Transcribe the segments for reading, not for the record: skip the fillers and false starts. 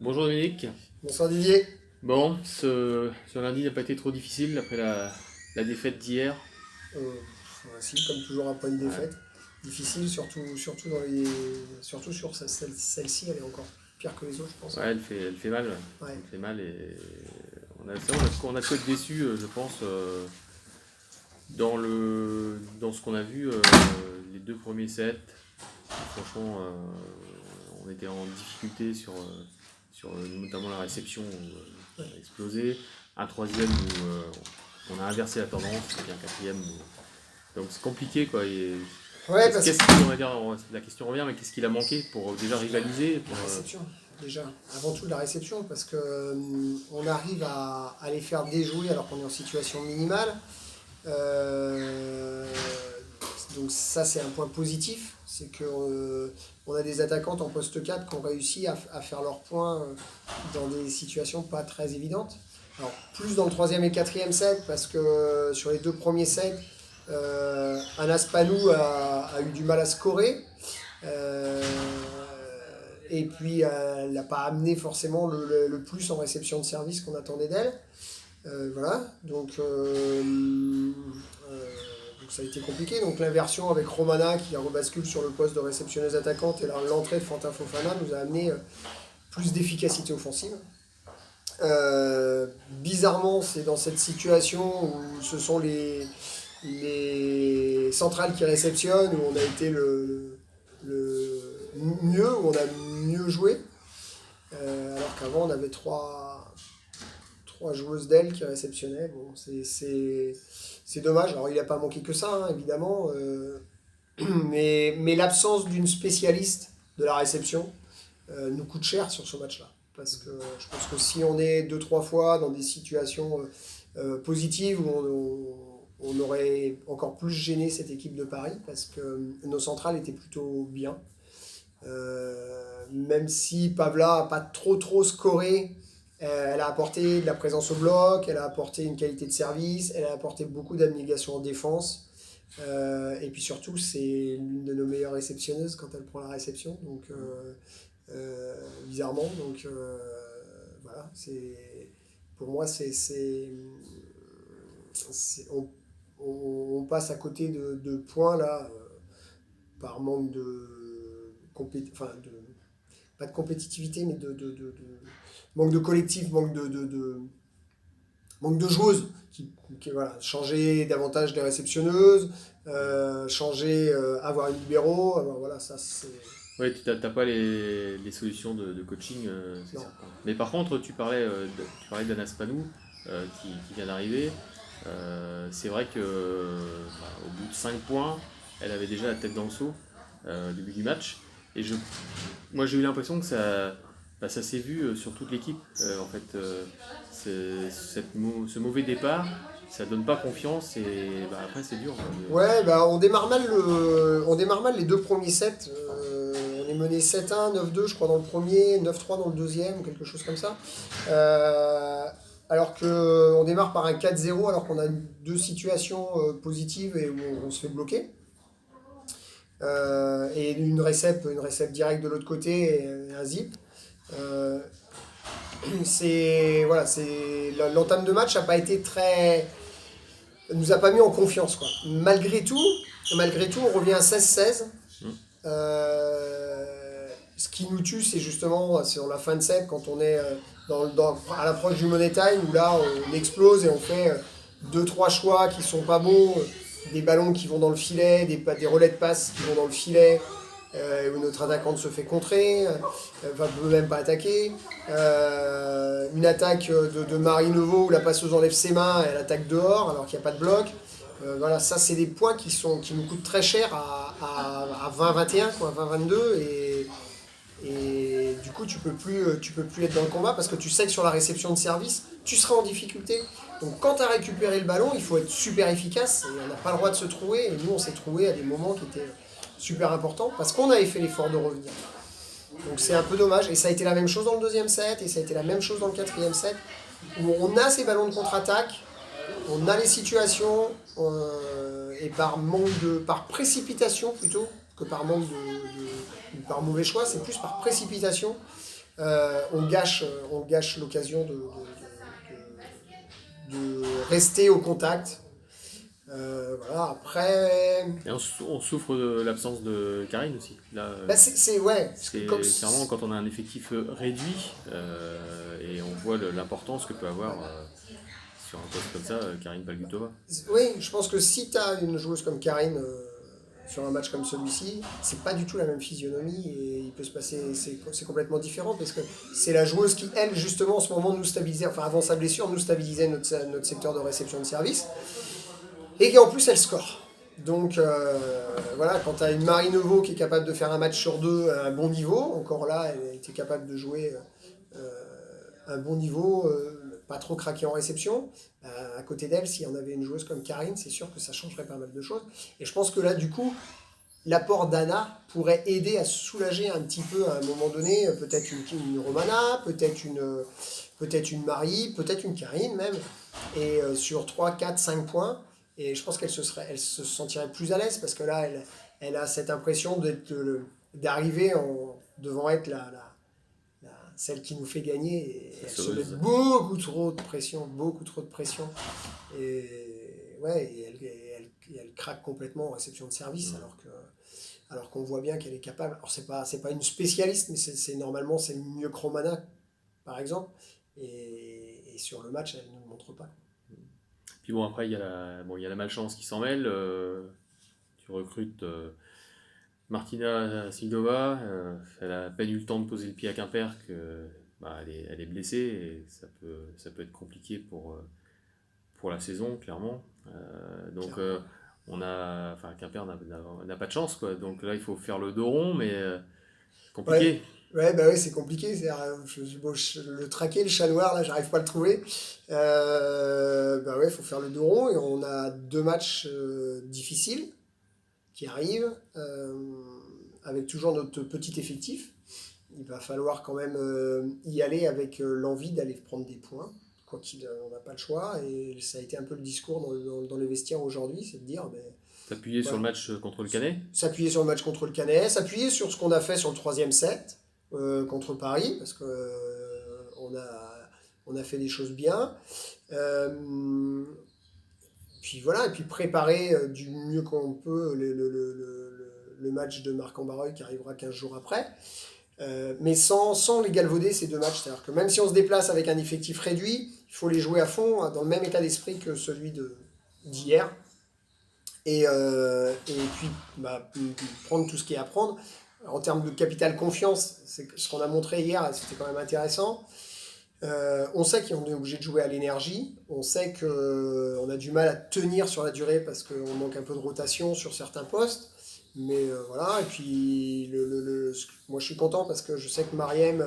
Bonjour Dominique. Bonsoir Didier. Bon, ce lundi n'a pas été trop difficile après la défaite d'hier. Si, comme toujours après une Ouais, défaite. Difficile, surtout sur celle-ci, elle est encore pire que les autres, je pense. ouais, elle fait mal. Ouais. Elle fait mal et on a pu être déçus, je pense, dans ce qu'on a vu les deux premiers sets. Franchement, on était en difficulté sur notamment la réception où ça a explosé. Un troisième où on a inversé la tendance, et un quatrième donc c'est compliqué quoi. Ouais, parce Qu'est-ce que qui, on va dire, la question revient, mais qu'est-ce qu'il a manqué pour déjà rivaliser la réception, déjà, avant tout la réception, parce que on arrive à les faire déjouer alors qu'on est en situation minimale. Euh, donc ça c'est un point positif, c'est que on a des attaquantes en poste 4 qui ont réussi à faire leurs points dans des situations pas très évidentes. Alors plus dans le troisième et quatrième set parce que sur les deux premiers sets, Anas Panou a eu du mal à scorer. Euh, et puis elle n'a pas amené forcément le plus en réception de service qu'on attendait d'elle. Voilà, donc ça a été compliqué. Donc l'inversion avec Romana qui rebascule sur le poste de réceptionneuse attaquante et l'entrée de Fanta Fofana nous a amené plus d'efficacité offensive. Bizarrement, c'est dans cette situation où ce sont les centrales qui réceptionnent, où on a été le mieux, où on a mieux joué. Alors qu'avant, on avait trois joueuses d'elle qui réceptionnaient. Bon, c'est dommage. Alors, il n'a pas manqué que ça, hein, évidemment. Mais l'absence d'une spécialiste de la réception nous coûte cher sur ce match-là. Parce que je pense que si on est deux, trois fois dans des situations positives où on aurait encore plus gêné cette équipe de Paris, parce que nos centrales étaient plutôt bien. Même si Pavla n'a pas trop scoré, elle a apporté de la présence au bloc, elle a apporté une qualité de service, elle a apporté beaucoup d'abnégation en défense. Et puis surtout, c'est l'une de nos meilleures réceptionneuses quand elle prend la réception. Donc, bizarrement. Donc, voilà. Pour moi, on passe à côté de points là, par manque pas de compétitivité, mais manque de collectif, manque de joueuses voilà, changer davantage les réceptionneuses, changer, avoir une libéraux, voilà, ça c'est. ouais, tu n'as pas les solutions de coaching, c'est Non. certain. Mais par contre, tu parlais d'Anas Panou qui vient d'arriver. C'est vrai que au bout de 5 points, elle avait déjà la tête dans le seau au début du match. Et moi j'ai eu l'impression que ça s'est vu sur toute l'équipe. En fait, ce mauvais départ, ça donne pas confiance et après c'est dur, hein. Ouais, bah on démarre mal les deux premiers sets. On est mené 7-1, 9-2 je crois dans le premier, 9-3 dans le deuxième, ou quelque chose comme ça. Alors qu'on démarre par un 4-0 alors qu'on a deux situations positives et où on se fait bloquer. Et une récep directe de l'autre côté et un zip. Euh, l'entame de match n'a pas été très, nous a pas mis en confiance quoi. Malgré tout, on revient à 16-16. Mm. Ce qui nous tue, c'est justement sur la fin de set quand on est à l'approche du money time où là on explose et on fait deux trois choix qui sont pas bons, des ballons qui vont dans le filet, des relais de passe qui vont dans le filet. Où notre attaquante se fait contrer, ne peut même pas attaquer. Une attaque de Marie Neveu où la passeuse enlève ses mains, elle attaque dehors alors qu'il n'y a pas de bloc. Voilà, ça c'est des points qui nous coûtent très cher à 20-21, quoi, 20-22 et du coup tu peux plus être dans le combat parce que tu sais que sur la réception de service, tu seras en difficulté. Donc quand tu as récupéré le ballon, il faut être super efficace et on n'a pas le droit de se trouver et nous on s'est trouvé à des moments qui étaient super importants parce qu'on avait fait l'effort de revenir. Donc c'est un peu dommage et ça a été la même chose dans le deuxième set et ça a été la même chose dans le quatrième set où on a ces ballons de contre-attaque, on a les situations et par précipitation plutôt que par par mauvais choix, c'est plus par précipitation. on gâche l'occasion de rester au contact. Voilà, après, Et on souffre de l'absence de Karine aussi. Là, bah ouais, parce que c'est comme clairement quand on a un effectif réduit et on voit l'importance que peut avoir sur un poste comme ça Karine Palgutova. oui, je pense que si tu as une joueuse comme Karine sur un match comme celui-ci, c'est pas du tout la même physionomie et il peut se passer, c'est complètement différent parce que c'est la joueuse qui, elle, justement, en ce moment, nous stabilisait, enfin avant sa blessure, nous stabilisait notre secteur de réception de service et qui en plus elle score. Donc voilà, quand tu as une Marie Neveu qui est capable de faire un match sur deux à un bon niveau, encore là, elle était capable de jouer un bon niveau, pas trop craqué en réception. À côté d'elle, s'il y en avait une joueuse comme Karine, c'est sûr que ça changerait pas mal de choses. Et je pense que là, du coup, l'apport d'Anna pourrait aider à soulager un petit peu à un moment donné, peut-être une Romana, peut-être une Marie, peut-être une Karine même, et sur 3 4 5 points. Et je pense elle se sentirait plus à l'aise parce que là, elle a cette impression d'arriver devant être celle qui nous fait gagner. Et elle se met beaucoup trop de pression. Et ouais, et elle craque complètement en réception de service alors qu'on voit bien qu'elle est capable. Alors c'est pas une spécialiste, mais normalement c'est mieux que Romana, par exemple. Et sur le match, elle ne le montre pas. Puis bon, après, il y a la malchance qui s'en mêle. Tu recrutes Martina Silova. Elle a à peine eu le temps de poser le pied à Quimper que elle est blessée et ça peut être compliqué pour la saison, clairement. Donc, Quimper n'a pas de chance, quoi. Donc là, il faut faire le dos rond, mais Ouais, compliqué. ouais, bah ouais, c'est compliqué. Le traquer, le chat noir, là, j'arrive pas à le trouver. Bah ouais, il faut faire le dos rond et on a deux matchs difficiles qui arrivent avec toujours notre petit effectif. Il va falloir quand même y aller avec l'envie d'aller prendre des points. Quoi qu'il, on n'a pas le choix. Et ça a été un peu le discours dans les vestiaires aujourd'hui, c'est de dire, ben, T'appuyer sur voilà, le match contre le Canet. s'appuyer sur le match contre le Canet, s'appuyer sur ce qu'on a fait sur le troisième set contre Paris, parce que on a fait des choses bien. Puis voilà, et puis préparer du mieux qu'on peut le match de Marc-en-Barreuil qui arrivera 15 jours après. Mais sans les galvauder ces deux matchs. C'est-à-dire que même si on se déplace avec un effectif réduit, il faut les jouer à fond, dans le même état d'esprit que celui d'hier. Et puis prendre tout ce qui est à prendre. En termes de capital confiance, c'est ce qu'on a montré hier, c'était quand même intéressant. On sait qu'on est obligé de jouer à l'énergie, on sait qu'on a du mal à tenir sur la durée parce qu'on manque un peu de rotation sur certains postes. Mais voilà, et puis moi je suis content parce que je sais que Mariem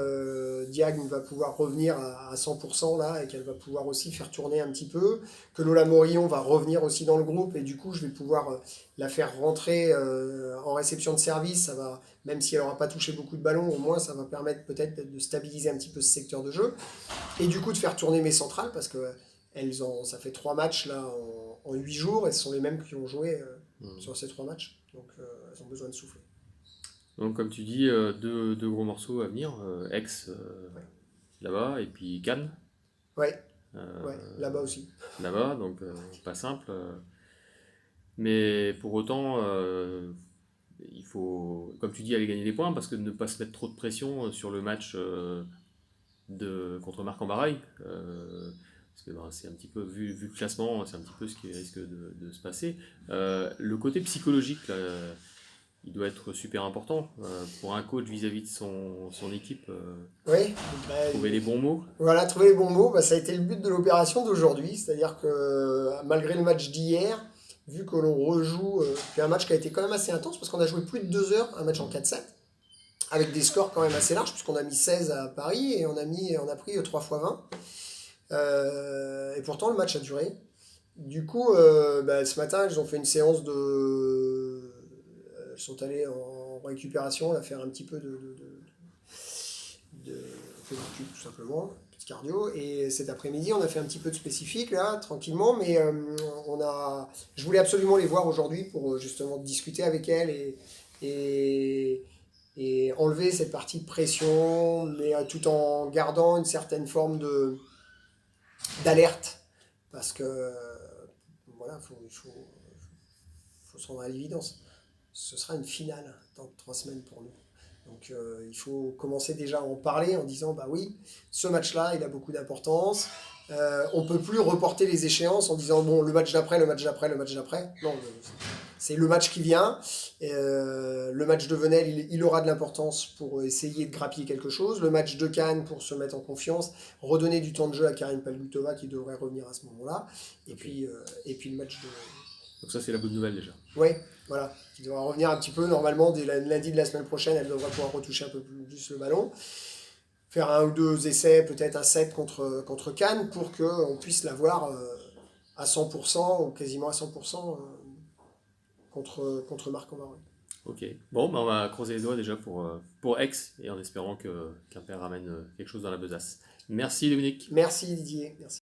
Diagne va pouvoir revenir à 100% là et qu'elle va pouvoir aussi faire tourner un petit peu, que Lola Morillon va revenir aussi dans le groupe et du coup je vais pouvoir la faire rentrer en réception de service, ça va, même si elle n'aura pas touché beaucoup de ballons, au moins ça va permettre peut-être de stabiliser un petit peu ce secteur de jeu et du coup de faire tourner mes centrales parce que ça fait 3 matchs là en 8 jours et ce sont les mêmes qui ont joué sur ces 3 matchs. Donc elles ont besoin de souffler. Donc, comme tu dis, deux gros morceaux à venir. Aix, Ouais, là-bas, et puis Cannes, ouais, euh, ouais, là-bas aussi. là-bas. Donc, pas simple. Mais pour autant, il faut, comme tu dis, aller gagner des points parce que ne pas se mettre trop de pression sur le match contre Marc-en-Barreuil. Parce que c'est un petit peu, vu le classement, c'est un petit peu ce qui risque de se passer. Le côté psychologique, là, il doit être super important pour un coach vis-à-vis de son équipe. Oui, bah, Trouver les bons mots. voilà, trouver les bons mots, ça a été le but de l'opération d'aujourd'hui. C'est-à-dire que malgré le match d'hier, vu que l'on rejoue, puis un match qui a été quand même assez intense parce qu'on a joué plus de 2 heures, un match en 4-7, avec des scores quand même assez larges, puisqu'on a mis 16 à Paris et on a pris 3 fois 20. Et pourtant, le match a duré. Du coup, ce matin, ils ont fait une séance de. Ils sont allés en récupération, là, faire un petit peu de récup, tout simplement, petit cardio. Et cet après-midi, on a fait un petit peu de spécifique, là, tranquillement. Mais je voulais absolument les voir aujourd'hui pour justement discuter avec elles et et enlever cette partie de pression, mais tout en gardant une certaine forme d'alerte. Parce que voilà, faut se rendre à l'évidence. Ce sera une finale dans 3 semaines pour nous. Donc il faut commencer déjà à en parler en disant bah oui, ce match-là, il a beaucoup d'importance. On ne peut plus reporter les échéances en disant bon, le match d'après, le match d'après, le match d'après. Non, c'est le match qui vient. Le match de Venelle, il aura de l'importance pour essayer de grappiller quelque chose. Le match de Cannes pour se mettre en confiance, redonner du temps de jeu à Karim Palgutova qui devrait revenir à ce moment-là. Et puis le match de. Donc ça, c'est la bonne nouvelle déjà. Ouais, voilà. Qui devra revenir un petit peu. Normalement, dès lundi de la semaine prochaine, elle devra pouvoir retoucher un peu plus le ballon. Faire 1 ou 2 essais, peut-être un set contre Cannes, pour qu'on puisse l'avoir à 100% ou quasiment à 100% contre Marc-en-Barœul. Ok. Bon, on va croiser les doigts déjà pour Aix, et en espérant que Quimper ramène quelque chose dans la besace. Merci Dominique. Merci Didier. Merci.